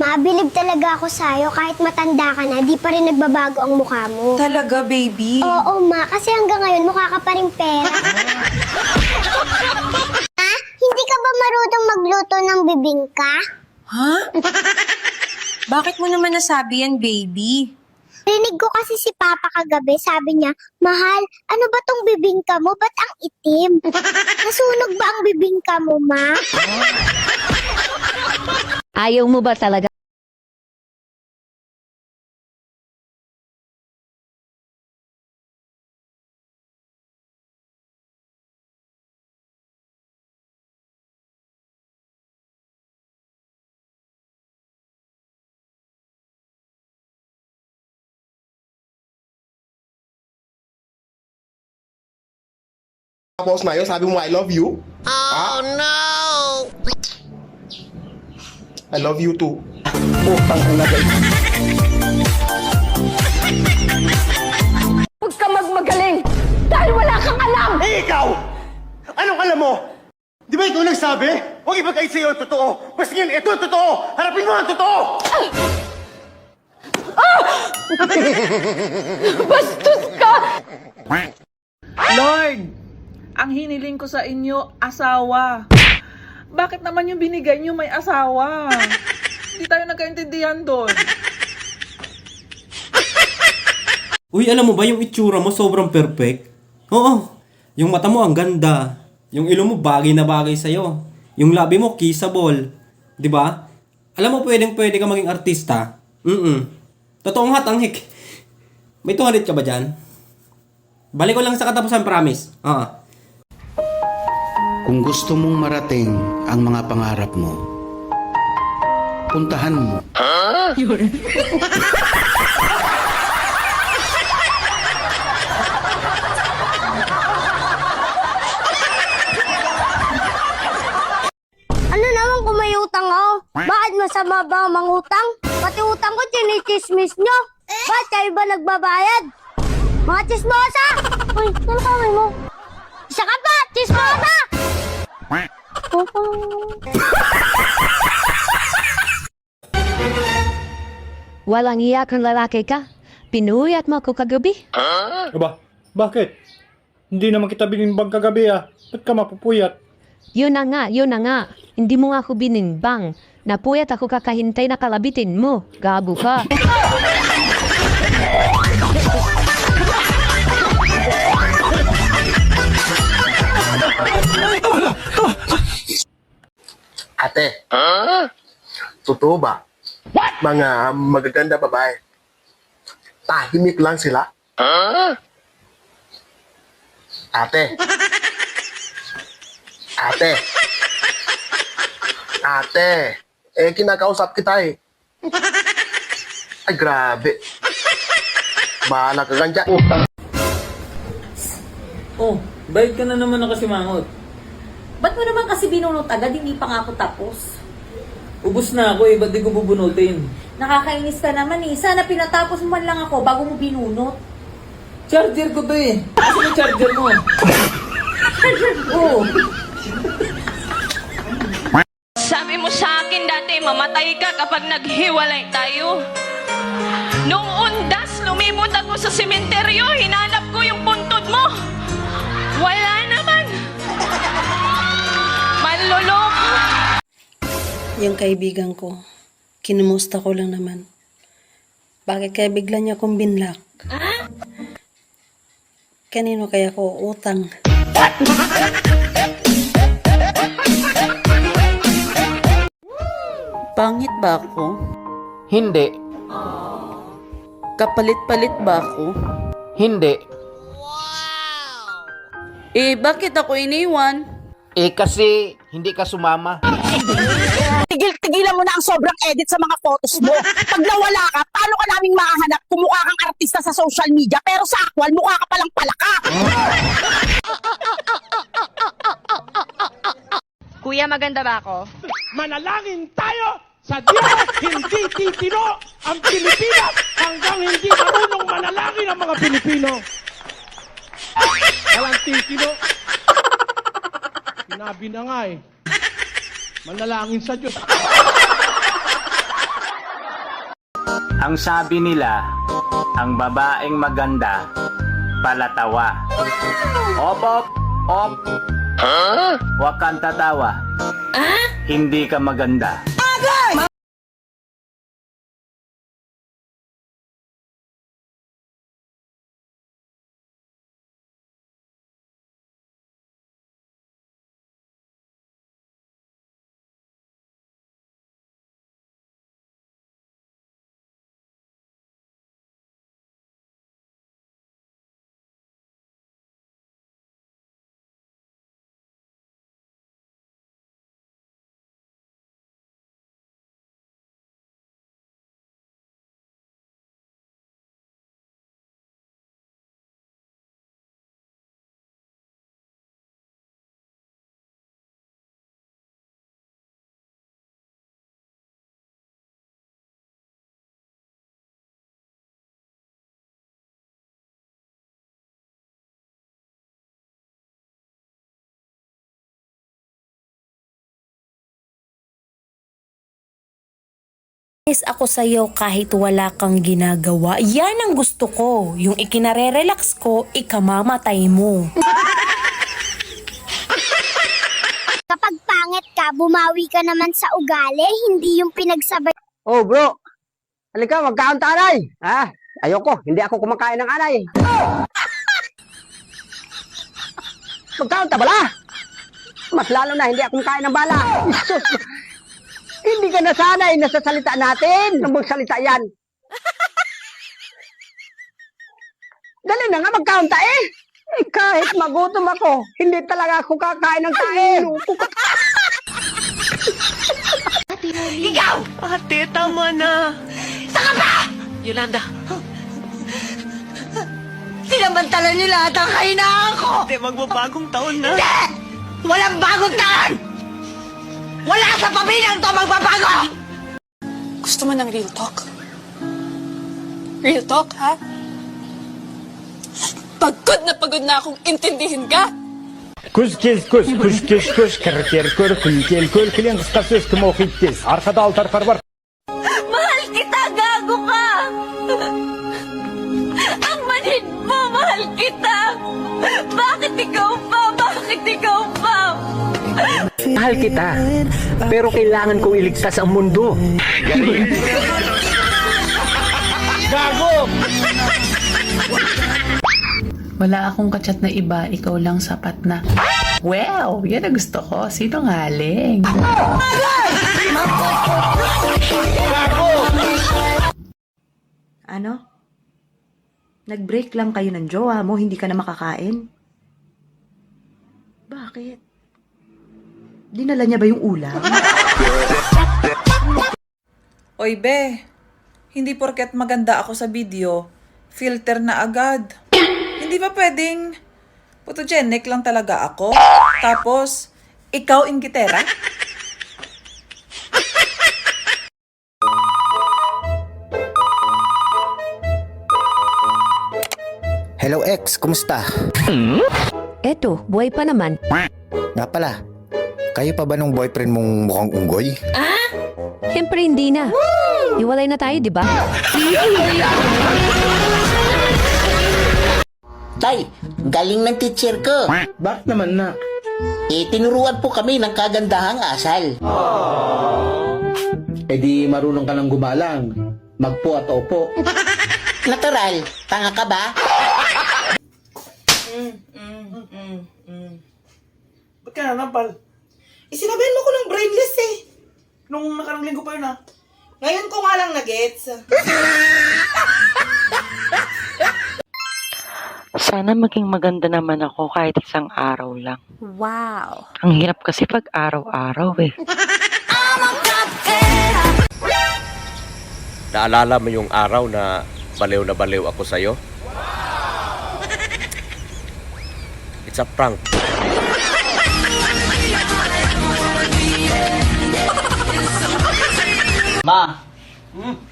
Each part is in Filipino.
Ma, bilib talaga ako sa'yo. Kahit matanda ka na, di pa rin nagbabago ang mukha mo. Talaga, baby? Oo, Ma. Kasi hanggang ngayon, mukha ka pa rin pera. Hindi ka ba marunong magluto ng bibingka? Ha? Bakit mo naman nasabi yan, baby? Rinig ko kasi si Papa kagabi, sabi niya, Mahal, ano ba tong bibingka mo? Ba't ang itim? Nasunog ba ang bibingka mo, Ma? Ayaw mo ba talaga? Tapos na yun, sabi mo, I love you? Oh, no! I love you too. Putang ina guys. Huwag ka magmagaling! Dahil wala kang alam! Eh, ikaw! Anong alam mo? Di ba ikaw nagsabi? Huwag ipagkait sa'yo ang totoo. Mas ngayon, ito ang totoo! Harapin mo ang totoo! Bastos ka! Lord, ang hiniling ko sa inyo, asawa. Bakit naman yung binigay nyo may asawa? Hindi tayo nagkaintindihan doon. Uy, alam mo ba yung itsura mo sobrang perfect? Oo, yung mata mo ang ganda. Yung ilong mo bagay na bagay sa'yo. Yung labi mo kissable. 'Di ba? Alam mo pwede ka maging artista. Totoong hatanghik. May 200 ka ba dyan? Balik ko lang sa katapusan, promise. Kung gusto mong marating ang mga pangarap mo, puntahan mo. Ano naman kung may utang ako? Bakit masama ba ang mangutang? Pati utang ko, chinichismis nyo. Bakit kayo ba nagbabayad? Mga chismosa! Uy, ano kamay mo? Isa ka pa! Chismosa! Walang iyak ang lalaki ka. Pinuyat mo ako kagabi. Aba, bakit? Hindi naman kita binimbang kagabi Ba't ka mapupuyat? Yun na nga. Hindi mo nga ako binimbang. Napuyat ako kakahintay na kalabitin mo. Gabo ka. Ate. Totoo ba? Mga magaganda babae. Tahimik lang sila. Ate. Ate. Kinakausap kita eh. Ay, grabe. Bahala ka ganyan. Oh, bayad ka na naman nakasimangot. Ba't mo naman kasi binunot agad? Hindi pa nga ako tapos. Ubus na ako ba't di ko bubunutin? Nakakainis ka naman eh. Sana pinatapos mo man lang ako bago mo binunot. Charger ko to Kasi yung charger mo. Charger ko. Sabi mo sa akin dati, mamatay ka kapag naghiwalay tayo. Nung undas, lumibot ako sa sementeryo, hinanap ko yung puntod mo. Wala naman. Manloloko. Yung kaibigan ko, kinumusta ko lang naman. Bakit kaya bigla niya akong binlock? Kanino kaya ko utang? Pangit ba ako? Hindi. Kapalit-palit ba ako? Hindi. Bakit ako iniwan? Kasi hindi ka sumama. Tigil-tigilan mo na ang sobrang edit sa mga photos mo. Pag nawala ka, paano ka naming mahanap kung mukha kang artista sa social media pero sa actual, mukha ka palang palaka? Kuya, maganda ba ako? Manalangin tayo sa Diyos, hindi titino ang Pilipinas hanggang hindi marunong manalangin ang mga Pilipino. Walang titino. Sinabi na nga manalangin sa Diyos. Ang sabi nila, ang babaeng maganda, palatawa. Op, op, op. Huwag kang tatawa. Hindi ka maganda. Ako sa'yo kahit wala kang ginagawa. Yan ang gusto ko. Yung ikinare-relax ko, ikamamatay mo. Kapag pangit ka, bumawi ka naman sa ugali, hindi yung pinagsabay. Oh bro, halika magkaon ta anay. Ayoko, hindi ako kumakain ng anay. Magkaon ta bala? Mas lalo na hindi ako kumakain ng bala. Isus. Hindi ka nasanay na sa salita natin. Nang magsalita yan. Dali na nga magkaon ta eh. Kahit magutom ako, hindi talaga ako kakain ng tae. Ikaw! Ate, tama na. Saka ba? Yolanda. Sinamantala niyo lahat ang kahinaan ko! Hindi, magbabagong taon na. Hindi! Walang bagong taon! Wala sa pamilyang to magbabago! Gusto mo ng real talk? Real talk, ha? Pagod na akong intindihin ka! Kuş kez kuş, kuş kez kuş, kırker kör, kulkel kör, kılın kısa söz kım okuyup kez. Arkada altar kar var. Mahal kita, gago ka! Ang manhid mo, mahal kita! Bakit ikaw pa? Bakit ikaw pa? Mahal kita, pero kailangan kong iligtas ang mundo. Gago! Wala akong kachat na iba, ikaw lang sapat na. Wow, yan ang gusto ko. Sinungaling. Ano? Nag-break lang kayo ng jowa mo, hindi ka na makakain? Bakit? Dinala niya ba yung ulam? Oy be, hindi porket maganda ako sa video, filter na agad. Hindi ba pwedeng photogenic lang talaga ako? Tapos, ikaw ingitera? Hello ex, kumusta? Eto, buhay pa naman. Nga pala, kayo pa ba nung boyfriend mong mukhang unggoy? Siyempre hindi na. Iwalay na tayo, di ba? Tay, galing ng teacher ko. Bakit naman na? Tinuruan po kami ng kagandahang asal. Di marunong ka ng gumalang. Magpo at opo. Natural, tanga ka ba? Ba't ka nanapal? Sinabihan mo ko ng brainless eh. Nung nakarang linggo pa yun ah. Ngayon ko nga lang na-gets. Sana maging maganda naman ako kahit isang araw lang. Wow! Ang hirap kasi pag araw-araw eh. Naalala mo yung araw na baliw ako sa'yo? It's a prank. Ma,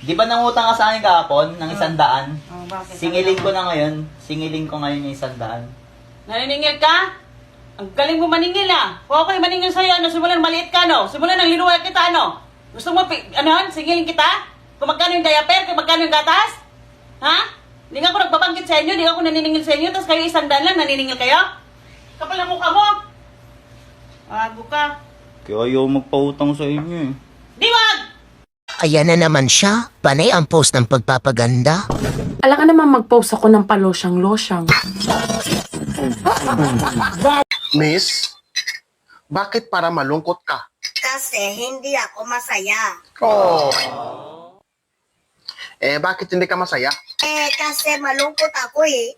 di ba nangutang ka sa akin kahapon ng 100? Singilin ko na ngayon. Singilin ko ngayon yung 100. Naniningil ka? Ang galing mo maningil ah. Kung ako'y maningil sa'yo, simulan maliit ka, no? Simulan ng hinuwal kita, no? Gusto mo, singilin kita? Kung magkano yung diaper, kung magkano yung gatas? Ha? Hindi nga ako nagbabanggit sa inyo, hindi ako naniningil sa inyo, tapos kayo 100 lang, naniningil kayo? Kapal ang mukha mo! Bago ka. Kaya ayaw magpautang sa inyo eh. Di wag! Ayan na naman siya. Panay ang post ng pagpapaganda. Alam ka naman mag-post ako ng palosyang-losyang. Miss, bakit para malungkot ka? Kasi hindi ako masaya. Oh. Bakit hindi ka masaya? Kasi malungkot ako eh.